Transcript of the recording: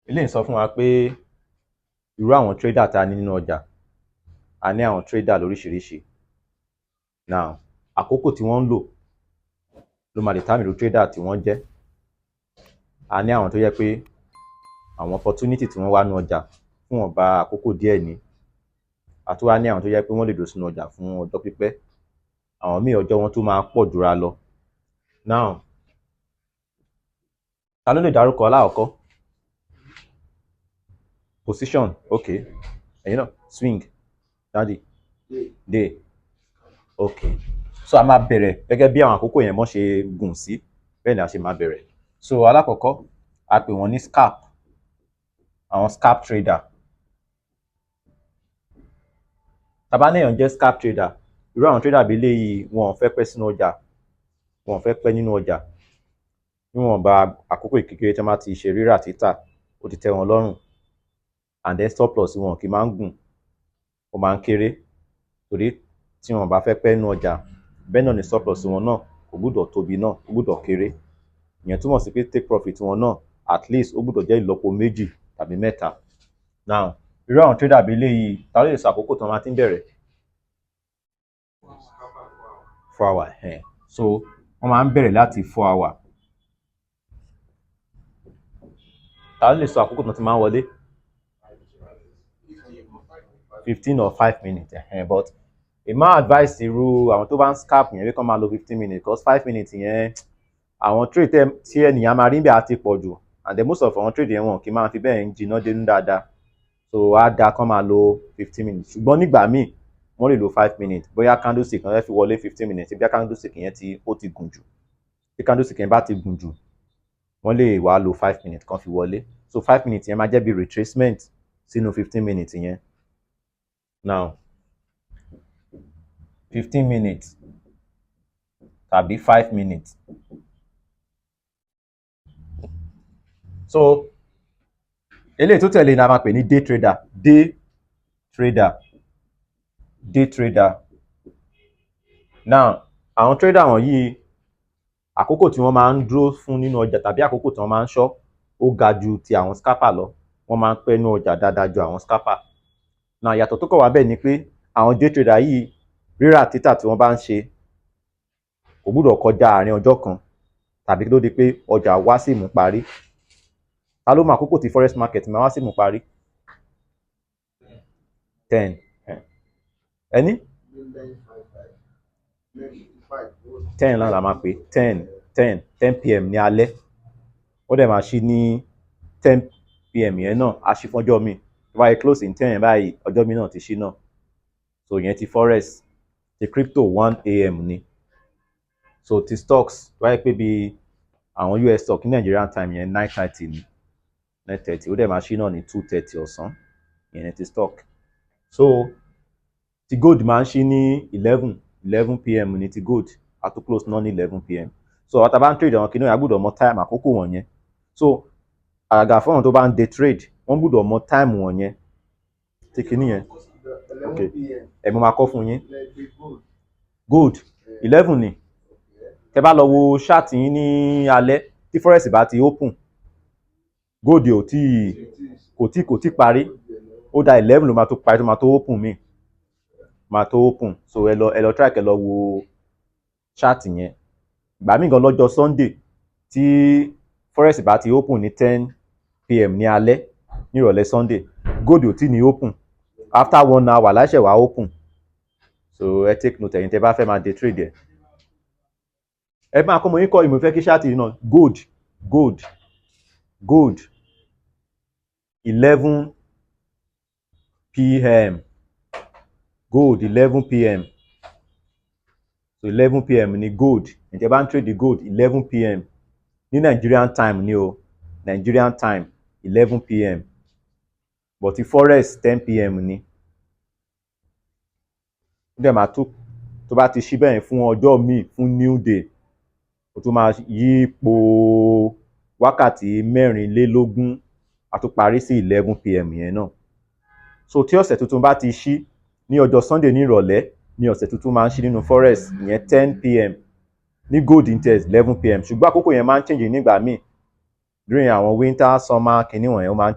Eléyìí sọ fún wa pé irú àwọn trader tá a ní nínú ọjà, a ní àwọn trader lóríṣiríṣi. Now, àkókò tí wọ́n ń lò ló máa determine irú trader tí wọ́n jẹ́. A ní àwọn tó yẹ pé àwọn opportunity tí wọ́n wá nínú ọjà fún ọ̀ba àkókò díẹ̀ ni. A tún wá ní àwọn tó yẹ pé wọ́n lè dúró sínú ọjà fún ọjọ́ pípẹ́. Àwọn míì ọjọ́ wọn tún máa pọ̀ jura lọ. Now, ta ló lè dárúkọ alákọ̀ọ́kọ́? Position, okay. Ẹ̀yin náà, swing, daddy, day, okay. So a máa bẹ̀rẹ̀ gẹ́gẹ́ bí àwọn àkókò yẹn mọ́ ṣe gùn sí, bẹ́ẹ̀ ni a ṣe máa bẹ̀rẹ̀. So alákọ̀ọ́kọ́, a pè wọ́n ní scalp, àwọn scalp trader. Tá bá ní èèyàn jẹ́ scalp trader, irú àwọn trader bí eléyìí wọn ò fẹ́ pẹ́ sínú ọjà, wọn ò fẹ́ pẹ́ nínú ọjà. Níwọ̀nba àkókò kékeré tí wọ́n bá ti ṣe rírà títà, ó ti tẹ́ wọn lọ́rùn. And then stop loss wọn kì í máa ń gùn, ó máa ń kéré. Torí tí wọn bá fẹ́ pẹ́ nínú ọjà, bẹ́ẹ̀ náà ni stop loss wọn náà kò gbúdọ̀ tóbi náà, ó gbúdọ̀ kéré. Ìyẹn túmọ̀ sí pé take profit wọn náà at least ó gbúdọ̀ jẹ́ ìlọ́po méjì tàbí mẹ́ta. Now, irú àwọn trader bí eléyìí, ta ló lè sọ àkókò tí wọ́n máa ti ń bẹ̀rẹ̀? 4 hours. So wọ́n máa ń bẹ̀rẹ̀ láti 4 hours. Ta ló lè sọ àkókò tí wọ́n ti máa ń wọlé? 15 or 5 minutes. But èmi advice irú àwọn tó bá ń scalp yẹn pé kán máa lo 15 minutes because 5 minutes yẹn àwọn trade tí ènìyàn máa rí bẹ́ẹ̀ á ti pọ̀ jù, and then most of àwọn trade yẹn wọn kì í máa fi bẹ́ẹ̀ ń jiná dénú dáadáa. So á dáa kán máa lo 15 minutes. Ṣùgbọ́n nígbà míì wọ́n lè lo 5 minutes, bóyá candlestick kan fẹ́ fi wọlé 15 minutes, bóyá candlestick yẹn ó ti gùn jù. Tí candlestick yẹn bá ti gùn jù, wọ́n lè wá lo 5 minutes kan fi wọlé. So 5 minutes yẹn máa jẹ́ bí retracement sínú 15 minutes yẹn. Now, 15 minutes tàbí 5 minutes. So eléyìí tó tẹ̀lé ni a máa pè ní day trader. Day trader. Now, àwọn trader wọ̀nyí àkókò tí wọ́n máa ń dúró fún nínú ọjà tàbí àkókò tí wọ́n máa ń ṣọ́ ó ga ju ti àwọn scalper lọ. Wọ́n máa ń pẹ́ nínú ọjà dáadáa ju àwọn scalper. Now, ìyàtọ̀ tó kàn wá bẹ́ẹ̀ ni pé àwọn day trader yìí rírà títà tí wọ́n bá ń ṣe kò gbúdọ̀ kọjá àárín ọjọ́ kan tàbí kí ló di pé ọjà wá sí ìmúparí. Ta ló mọ àkókò tí forex market máa wá sí ìmúparí? 10. Ẹni? 10 náà la máa pè 10 PM ní alẹ́. Ó dẹ̀ máa ṣí ní 10 PM yẹn náà, a ṣí fọ́jọ́ mi. Tó bá yẹ close in 10 yẹn báyìí, ọjọ́ mi náà ti ṣí náà. So yẹn ti forex. Ti crypto 1 AM ni. So ti stocks, tó bá yẹ pé bí àwọn US stock ní Nigerian time yẹn 9:30 ni. 9:30, ó dẹ̀ máa ṣí náà ní 2:30 ọ̀sán. Ìyẹn ti stock. So ti gold máa ń ṣí ní 11 PM ní ti gold, a tó close náà ní 11 PM. So àwọn tá bá ń trade àwọn kìnìún yẹn a gbọ́dọ̀ mọ time àkókò wọ̀nyẹn. So àgàgà fún àwọn tó bá ń day trade, wọ́n gbọ́dọ̀ mọ time wọ̀nyẹn. Ti kìnìún yẹn. Okay. Mo máa kọ́ fún yín. Gold 11 ni. Tẹ́ bá lọ wo chart yín ní alẹ́ tí forex bá ti open, gold kò tí parí. Ó da 11 ló máa tó parí tó máa tó open mi. Máa tó open. So ẹ lọ try kẹ́ lọ wo chart yẹn. Ìgbà míì gan lọ́jọ́ Sunday tí forex bá ti open ní 10 PM ní alẹ́ ní ìrọ̀lẹ́ Sunday, gold ò tí ní open. After 1 hour láṣẹ wá open. So ẹ take note ẹ̀yin tẹ́ bá fẹ́ máa day trade ẹ̀. Ẹ máa kọ́ mọ yín kọ́ ìmọ̀ ìfẹ́ kí chart yìí náà gold 11 PM. Gold 11 PM. So 11 PM ni gold. Ǹjẹ́ bá ń trade gold 11 PM. Ní Nigerian time ni o. Nigerian time 11 PM. But ti forex 10 PM ni. Ó dẹ̀ máa tó bá ti ṣí bẹ́ẹ̀ fún ọjọ́ míì fún new day. Ó tún máa yípo wákàtí 24 a tó parí sí 11 PM yẹn náà. So tí ọ̀sẹ̀ tuntun bá ti ṣí ní ọjọ́ Sunday ní ìrọ̀lẹ́ ní ọ̀sẹ̀ tuntun máa ń ṣí nínú forex ìyẹn 10 PM. Ní gold interest 11 PM. Ṣùgbọ́n àkókò yẹn máa ń change nígbà míì. during àwọn winter summer kìíní wọ̀nyẹn ó máa ń